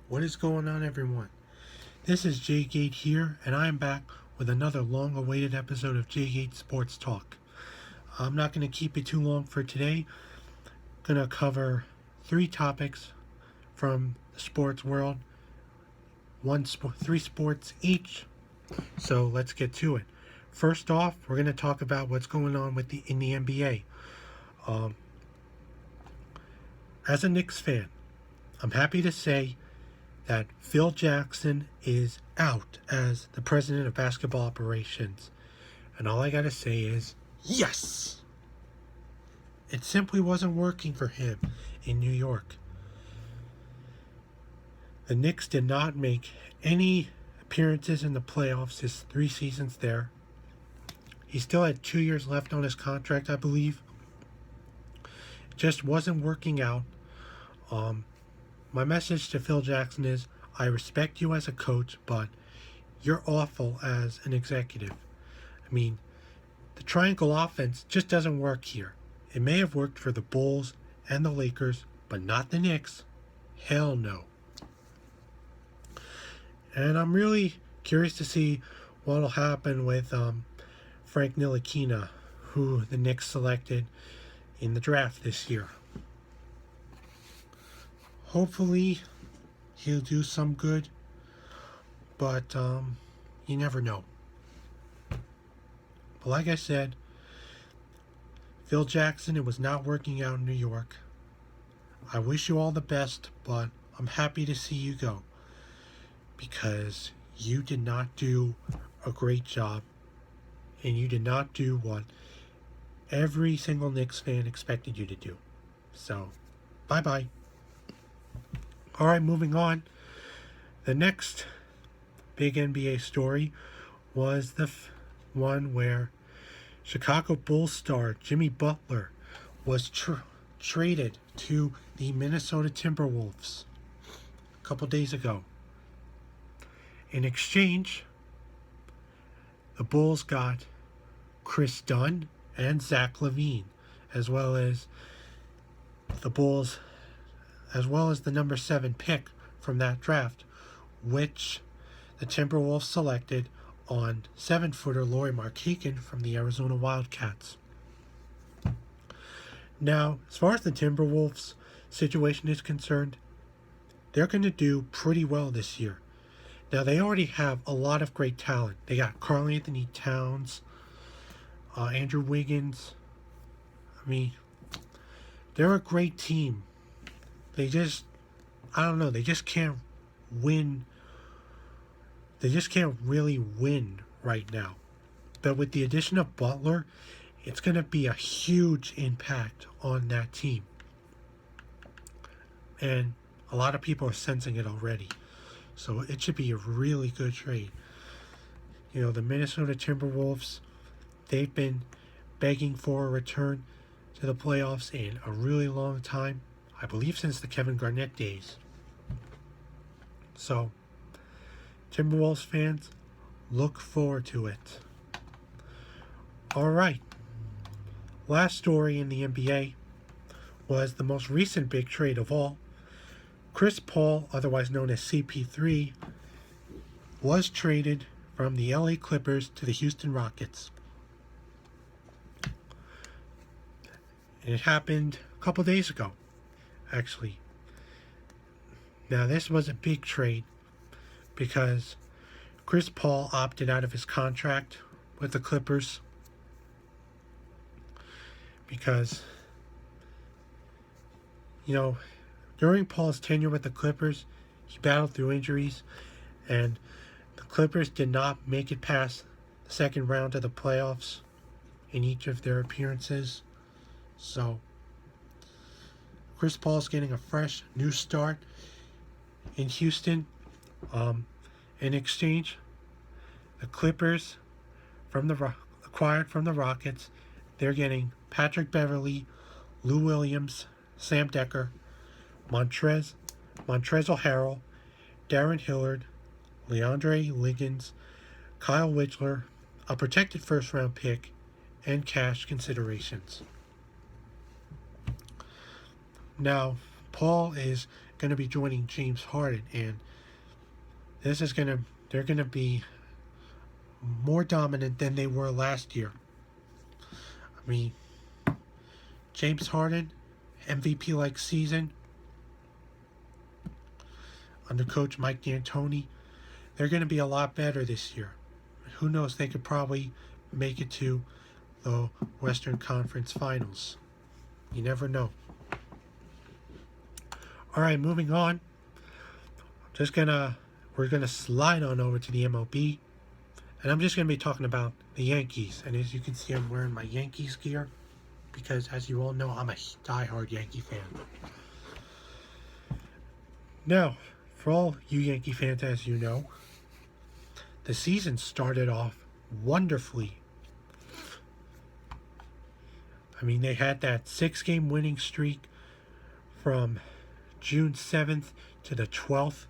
What is going on, everyone? This is JGait here, and I am back with another long-awaited episode of JGait Sports Talk. I'm not going to keep it too long for today. I'm going to cover three topics from the sports world, three sports each. So let's get to it. First off, we're going to talk about what's going on in the NBA. As a Knicks fan, I'm happy to say that Phil Jackson is out as the president of basketball operations. And all I gotta say is, yes! It simply wasn't working for him in New York. The Knicks did not make any appearances in the playoffs his 3 seasons there. He still had 2 years left on his contract, I believe. It just wasn't working out. My message to Phil Jackson is, I respect you as a coach, but you're awful as an executive. I mean, the triangle offense just doesn't work here. It may have worked for the Bulls and the Lakers, but not the Knicks. Hell no. And I'm really curious to see what will happen with Frank Ntilikina, who the Knicks selected in the draft this year. Hopefully, he'll do some good, but you never know. But like I said, Phil Jackson, it was not working out in New York. I wish you all the best, but I'm happy to see you go, because you did not do a great job, and you did not do what every single Knicks fan expected you to do. So, bye-bye. Alright, moving on. The next big NBA story was the one where Chicago Bulls star Jimmy Butler was traded to the Minnesota Timberwolves a couple days ago. In exchange, the Bulls got Chris Dunn and Zach LaVine, as well as the number 7 pick from that draft, which the Timberwolves selected on 7-footer Lauri Markkanen from the Arizona Wildcats. Now, as far as the Timberwolves situation is concerned, they're going to do pretty well this year. Now, they already have a lot of great talent. They got Karl-Anthony Towns, Andrew Wiggins. I mean, they're a great team. They just can't win. They just can't really win right now. But with the addition of Butler, it's going to be a huge impact on that team. And a lot of people are sensing it already. So it should be a really good trade. You know, the Minnesota Timberwolves, they've been begging for a return to the playoffs in a really long time. I believe since the Kevin Garnett days. So, Timberwolves fans, look forward to it. Alright. Last story in the NBA was the most recent big trade of all. Chris Paul, otherwise known as CP3, was traded from the LA Clippers to the Houston Rockets. And it happened a couple days ago, actually. Now, this was a big trade because Chris Paul opted out of his contract with the Clippers because, you know, during Paul's tenure with the Clippers, he battled through injuries, and the Clippers did not make it past the second round of the playoffs in each of their appearances. So, Chris Paul's getting a fresh new start in Houston. In exchange, the Clippers acquired from the Rockets, they're getting Patrick Beverley, Lou Williams, Sam Decker, Montrezl Harrell, Darren Hillard, Leandre Liggins, Kyle Whittler, a protected first-round pick, and cash considerations. Now, Paul is going to be joining James Harden, and they're going to be more dominant than they were last year. I mean, James Harden, MVP-like season under Coach Mike D'Antoni. They're going to be a lot better this year. Who knows? They could probably make it to the Western Conference Finals. You never know. All right, moving on. We're gonna slide on over to the MLB, and I'm just gonna be talking about the Yankees. And as you can see, I'm wearing my Yankees gear because, as you all know, I'm a diehard Yankee fan. Now, for all you Yankee fans, as you know, the season started off wonderfully. I mean, they had that 6-game winning streak from June 7th to the 12th.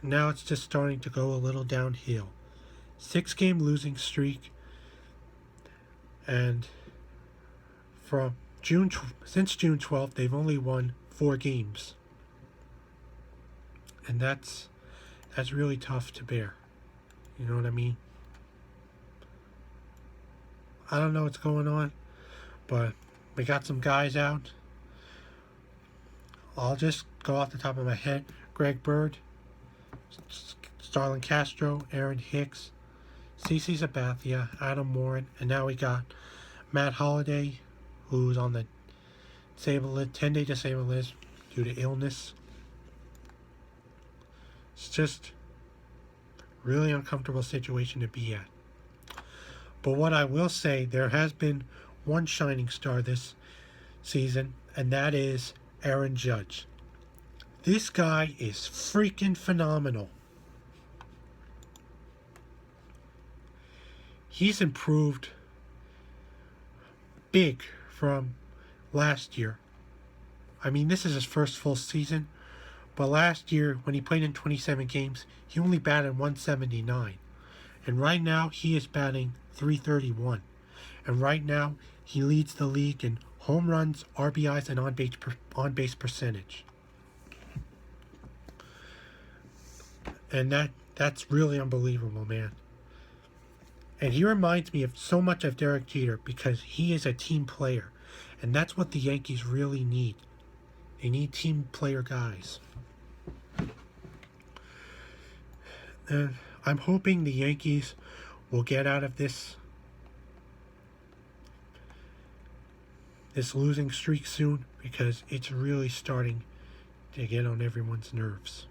Now it's just starting to go a little downhill. 6-game losing streak, and since June 12th, they've only won 4 games, and that's really tough to bear. You know what I mean? I don't know what's going on, but we got some guys out. I'll just go off the top of my head. Greg Bird, Starlin Castro, Aaron Hicks, CC Sabathia, Adam Warren, and now we got Matt Holliday, who's on the 10-day disabled list due to illness. It's just a really uncomfortable situation to be at. But what I will say, there has been one shining star this season, and that is Aaron Judge. This guy is freaking phenomenal. He's improved big from last year. I mean, this is his first full season, but last year, when he played in 27 games, he only batted 179. And right now, he is batting 331. And right now, he leads the league in home runs, RBIs, and on-base percentage. And that's really unbelievable, man. And he reminds me of so much of Derek Jeter because he is a team player. And that's what the Yankees really need. They need team player guys. And I'm hoping the Yankees will get out of this losing streak soon, because it's really starting to get on everyone's nerves.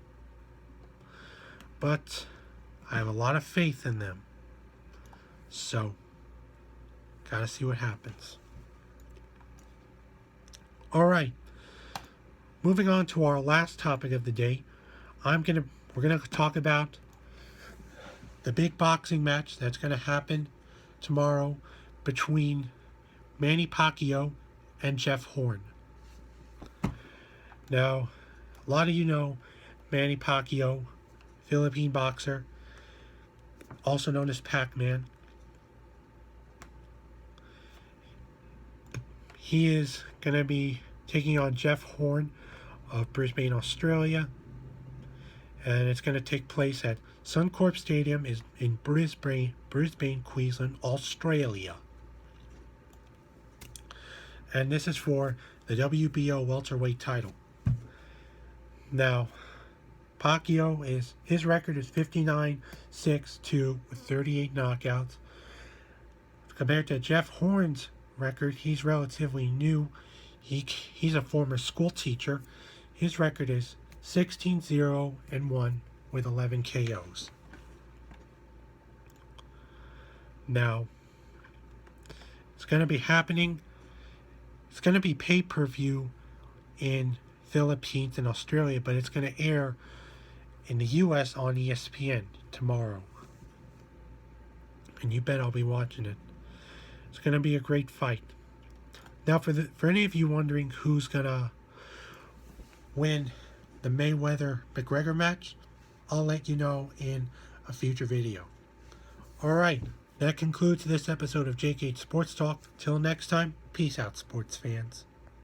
But I have a lot of faith in them. So, gotta see what happens. Alright. Moving on to our last topic of the day. We're gonna talk about the big boxing match that's gonna happen tomorrow between Manny Pacquiao and Jeff Horn. Now, a lot of you know Manny Pacquiao, Philippine boxer, also known as Pac-Man. He is going to be taking on Jeff Horn of Brisbane, Australia. And it's going to take place at Suncorp Stadium in Brisbane, Queensland, Australia. And this is for the WBO welterweight title. Now, Pacquiao his record is 59-6-2 with 38 knockouts. Compared to Jeff Horn's record, he's relatively new. He's a former school teacher. His record is 16-0-1 with 11 KOs. Now, it's going to be happening. It's going to be pay-per-view in Philippines and Australia, but it's going to air in the U.S. on ESPN tomorrow. And you bet I'll be watching it. It's going to be a great fight. Now, for any of you wondering who's going to win the Mayweather-McGregor match, I'll let you know in a future video. Alright, that concludes this episode of JGait Sports Talk. Till next time, peace out, sports fans.